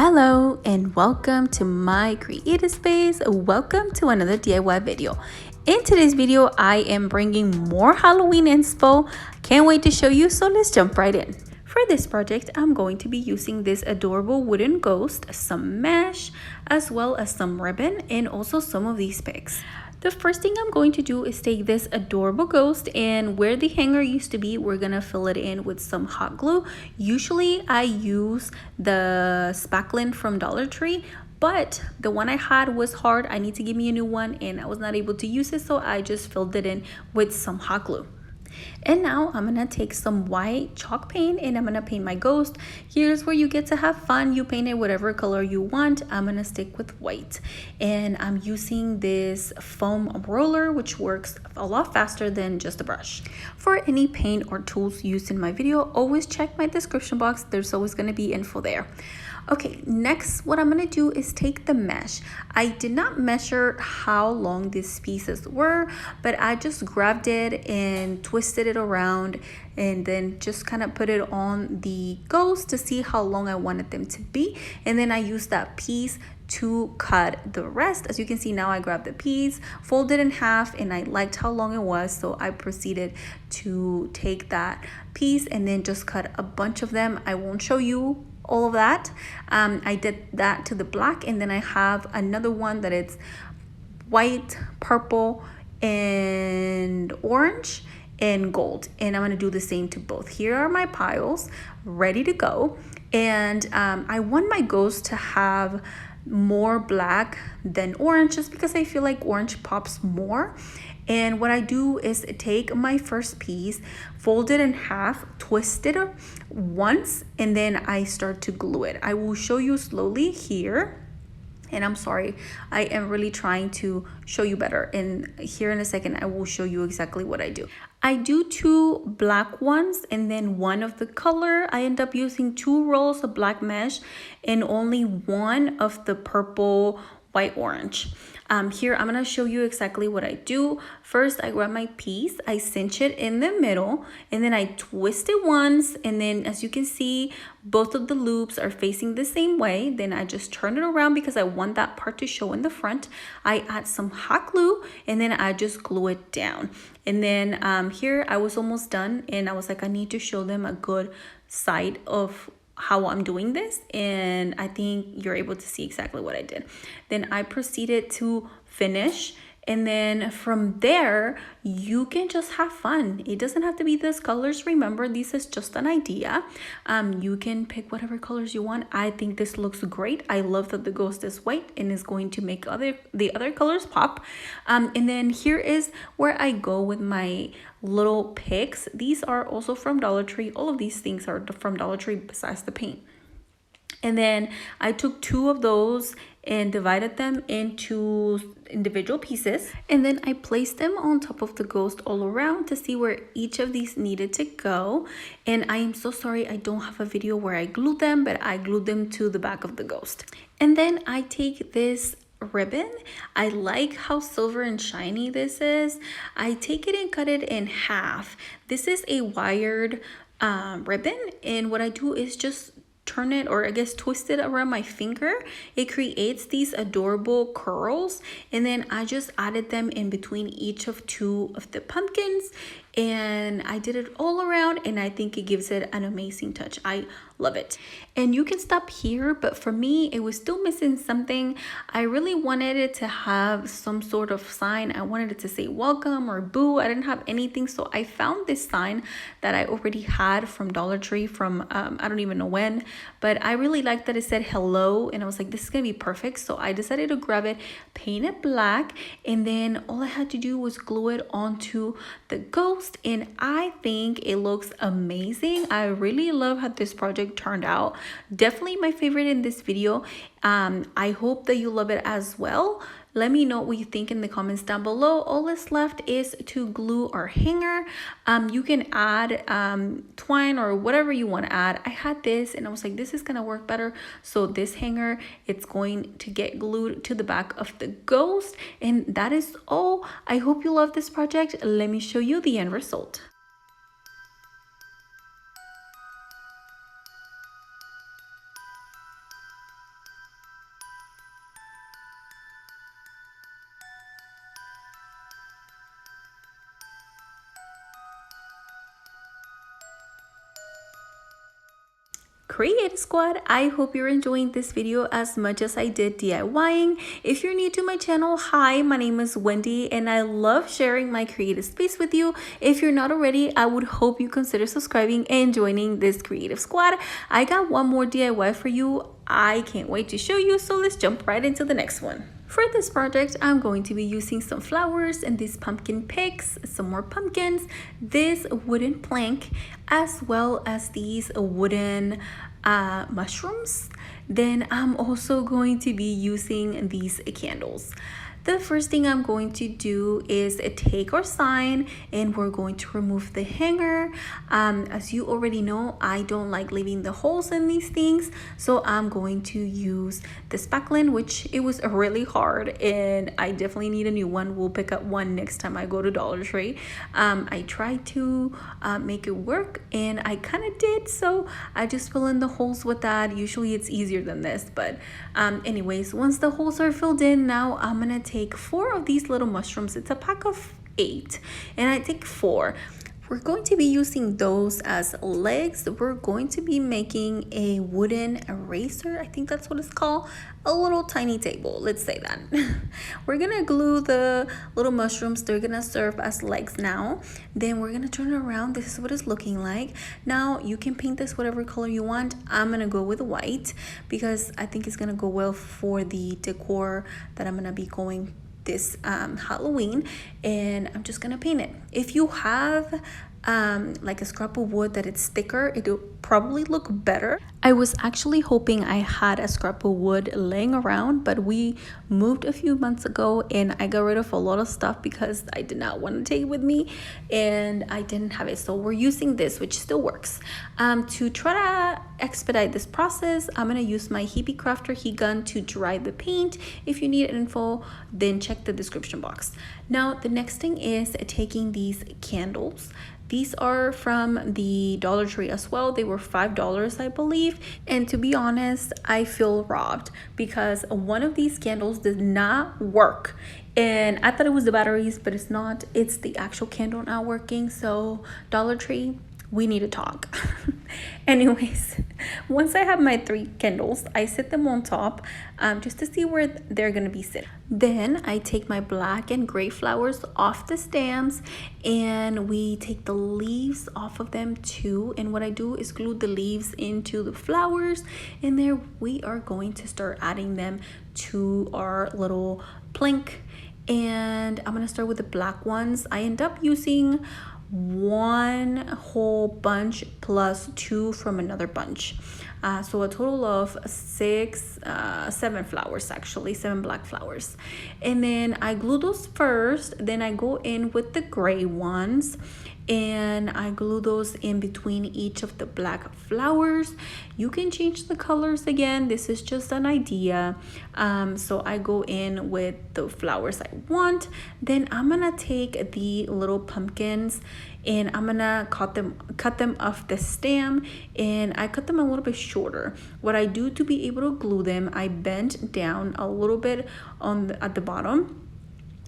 Hello and welcome to my creative space. Welcome to another DIY video. In today's video, I am bringing more Halloween inspo. Can't wait to show you, so let's jump right in. For this project, I'm going to be using this adorable wooden ghost, some mesh, as well as some ribbon, and also some of these picks. The first thing I'm going to do is take this adorable ghost, and where the hanger used to be, we're gonna fill it in with some hot glue. Usually I use the spackling from Dollar Tree, but the one I had was hard. I need to give me a new one and I was not able to use it, so I just filled it in with some hot glue. And now I'm gonna take some white chalk paint and I'm gonna paint my ghost. Here's where you get to have fun. You paint it whatever color you want. I'm gonna stick with white, and I'm using this foam roller, which works a lot faster than just a brush. For any paint or tools used in my video, always check my description box. There's always gonna be info there. Okay, next what I'm gonna do is take the mesh. I did not measure how long these pieces were, but I just grabbed it and twisted it around and then just kind of put it on the ghost to see how long I wanted them to be. And then I used that piece to cut the rest. As you can see now, I grabbed the piece, folded in half, and I liked how long it was, so I proceeded to take that piece and then just cut a bunch of them. I won't show you all of that. I did that to the black, and then I have another one that it's white, purple, and orange and gold, and I'm gonna do the same to both. Here are my piles ready to go, and I want my ghost to have more black than orange just because I feel like orange pops more. And what I do is take my first piece, fold it in half, twist it once, and then I start to glue it. I will show you slowly here. And I'm sorry, I am really trying to show you better. And here in a second, I will show you exactly what I do. I do 2 black ones and then one of the color. I end up using 2 rolls of black mesh and only one of the purple, white, orange. Here I'm gonna show you exactly what I do. First, I grab my piece, I cinch it in the middle, and then I twist it once, and then as you can see, both of the loops are facing the same way. Then I just turn it around because I want that part to show in the front. I add some hot glue, and then I just glue it down. And then here I was almost done, and I was like, I need to show them a good side of how I'm doing this, and I think you're able to see exactly what I did. Then I proceeded to finish, and then from there you can just have fun. It doesn't have to be these colors. Remember, this is just an idea. You can pick whatever colors you want. I think this looks great. I love that the ghost is white and is going to make the other colors pop. And then here is where I go with my little picks. These are also from Dollar Tree. All of these things are from Dollar Tree besides the paint. And then I took 2 of those and divided them into individual pieces. And then I placed them on top of the ghost all around to see where each of these needed to go. And I am so sorry I don't have a video where I glued them, but I glued them to the back of the ghost. And then I take this ribbon. I like how silver and shiny this is. I take it and cut it in half. This is a wired ribbon, and what I do is just turn it, or I guess twist it around my finger. It creates these adorable curls, and then I just added them in between each of 2 of the pumpkins, and I did it all around, and I think it gives it an amazing touch. I love it. And you can stop here, but for me, it was still missing something. I really wanted it to have some sort of sign. I wanted it to say welcome or boo. I didn't have anything, so I found this sign that I already had from Dollar Tree from I don't even know when, but I really liked that it said hello, and I was like, this is gonna be perfect. So I decided to grab it, paint it black, and then all I had to do was glue it onto the ghost, and I think it looks amazing. I really love how this project turned out. Definitely my favorite in this video. I hope that you love it as well. Let me know what you think in the comments down below. All that's left is to glue our hanger. You can add twine or whatever you want to add. I had this and I was like, this is gonna work better. So this hanger, it's going to get glued to the back of the ghost, and that is all. I hope you love this project. Let me show you the end result. Create Squad, I hope you're enjoying this video as much as I did DIYing. If you're new to my channel, hi, my name is Wendy and I love sharing my creative space with you. If you're not already, I would hope you consider subscribing and joining this creative squad. I got one more DIY for you. I can't wait to show you, so let's jump right into the next one. For this project, I'm going to be using some flowers and these pumpkin picks, some more pumpkins, this wooden plank, as well as these wooden mushrooms. Then I'm also going to be using these candles. The first thing I'm going to do is take our sign and we're going to remove the hanger. As you already know, I don't like leaving the holes in these things, so I'm going to use the spackling, which it was really hard and I definitely need a new one. We'll pick up one next time I go to Dollar Tree. I tried to make it work and I kind of did, so I just fill in the holes with that. Usually it's easier than this, but anyways, once the holes are filled in, now I'm gonna take 4 of these little mushrooms. It's a pack of 8 and I take 4. We're going to be using those as legs. We're going to be making a wooden eraser. I think that's what it's called. A little tiny table. Let's say that. We're going to glue the little mushrooms. They're going to serve as legs now. Then we're going to turn it around. This is what it's looking like. Now you can paint this whatever color you want. I'm going to go with white because I think it's going to go well for the decor that I'm going to be going this Halloween, and I'm just gonna paint it. If you have like a scrap of wood that it's thicker, it'll probably look better. I was actually hoping I had a scrap of wood laying around, but we moved a few months ago and I got rid of a lot of stuff because I did not want to take it with me and I didn't have it, so we're using this, which still works. To try to expedite this process, I'm gonna use my Heapy Crafter heat gun to dry the paint. If you need info, then check the description box. Now the next thing is taking these candles. These are from the Dollar Tree as well. They were $5, I believe. And to be honest, I feel robbed because one of these candles did not work. And I thought it was the batteries, but it's not. It's the actual candle not working. So Dollar Tree, we need to talk. Anyways, once I have my 3 candles, I set them on top just to see where they're gonna be sitting. Then I take my black and gray flowers off the stems and we take the leaves off of them too. And what I do is glue the leaves into the flowers, and there we are going to start adding them to our little plank. And I'm gonna start with the black ones. I end up using 1 whole bunch plus 2 from another bunch, so a total of 7 flowers, actually 7 black flowers. And then I glue those first, then I go in with the gray ones and I glue those in between each of the black flowers. You can change the colors again, this is just an idea. So I go in with the flowers I want. Then I'm gonna take the little pumpkins and I'm gonna cut them off the stem, and I cut them a little bit shorter. What I do to be able to glue them, I bend down a little bit at the bottom,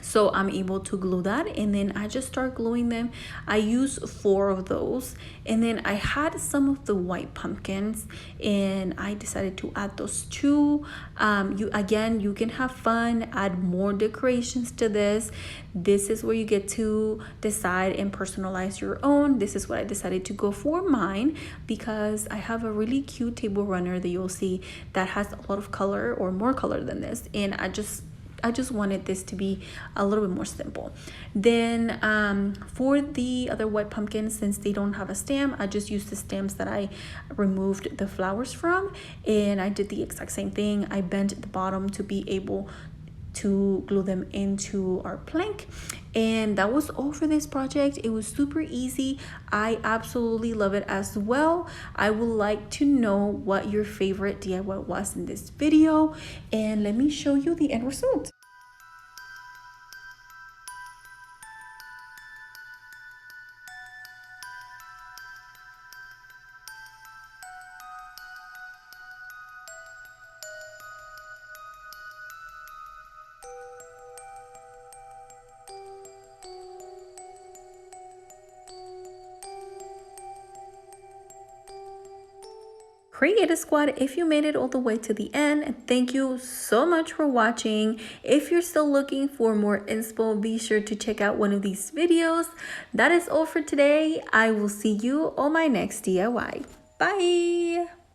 so I'm able to glue that, and then I just start gluing them. I use 4 of those, and then I had some of the white pumpkins and I decided to add those too. You can have fun, add more decorations to this. This is where you get to decide and personalize your own. This is what I decided to go for mine because I have a really cute table runner that you'll see that has a lot of color, or more color than this, and I just wanted this to be a little bit more simple. Then for the other white pumpkins, since they don't have a stem, I just used the stems that I removed the flowers from, and I did the exact same thing. I bent the bottom to be able to glue them into our plank, and that was all for this project. It was super easy. I absolutely love it as well. I would like to know what your favorite DIY was in this video, and let me show you the end result. Creative Squad, if you made it all the way to the end, thank you so much for watching. If you're still looking for more inspo, be sure to check out one of these videos. That is all for today. I will see you on my next DIY. Bye!